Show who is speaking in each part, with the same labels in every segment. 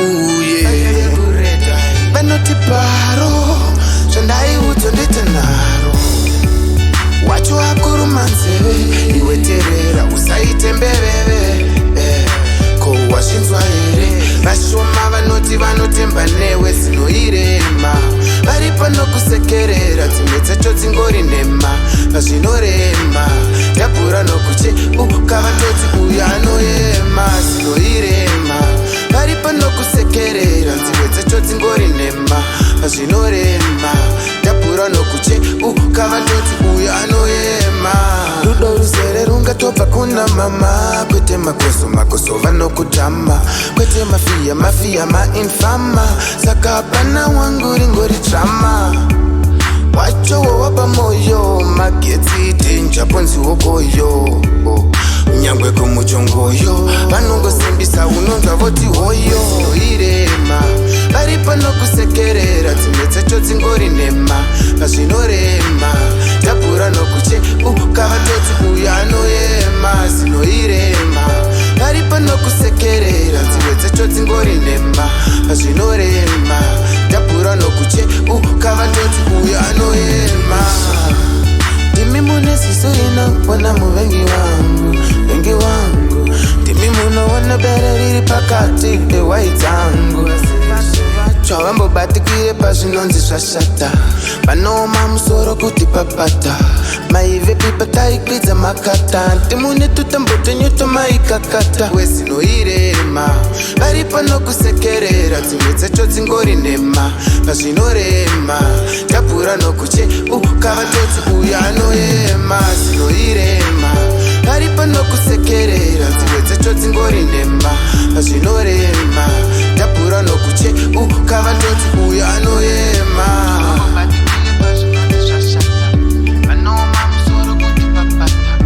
Speaker 1: ooh yeah. Benoti paro, chandai utondete naro. Wacho akuru manzeve, iwe terera usaite mbeveve. Ko washinzwa here, vashoma vanoti vanotemba newe zinoirema. Varipo nokusekerera, dzimwe dzacho dzingori nhema. Pazvinorema, tabhura nokuche, kavatoti uyu anoema zinoirema. Varipo nokusekerera, dzimwe dzacho dzingori nhema. Pazvinorema, tabhura nokuche, kavatoti uyu anoema. Rudo ruzere rungatobva kuna mama. Kwete makoso vanokutama. Kwete mafia mainfama. Saka hapana wangu ringori drama. Wacho wapa moyo magetsi denja ponzi wokoyo. Nyangwe kumuchongoyo vanongosimbisa unonzwa voti hoyo irema. Varipo nokusekerera, dzimwe dzacho dzingori nhema. Pazvinorema, tabhura nokuche, kavatoti uyu anoema zinoirema. Varipo nokusekerera, dzimwe dzacho dzingori nhema. Pazvinorema, tabhura nokuche, kavatoti uyu anoema. Ndimi mune ziso rinopona muvengi wangu, vengi wangu. Ndimi munoona bere riri pakati pewai dzangu. Chavambobatikire pazvinonzi zvashata. Vanooma musoro kuti papata. Maive pipa taikwidza makata. Ndimune tutambo tenyoto maikakata. Wezinoirema, varipo nokusekerera, dzimwe dzacho dzingori nhema. Pazvinorema, tabhura nokuche, kavatoti uyu anoema zinoirema. Varipo nokusekerera, dzimwe dzacho dzingori nhema. Pazvinorema, tabhura nokuche, kavatoti uyu anoema. Vanooma musoro kuti papata.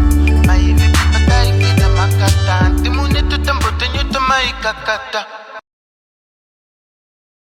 Speaker 1: Maive pipa taikwidza makata. Ndimune tutambo tenyoto maikakata.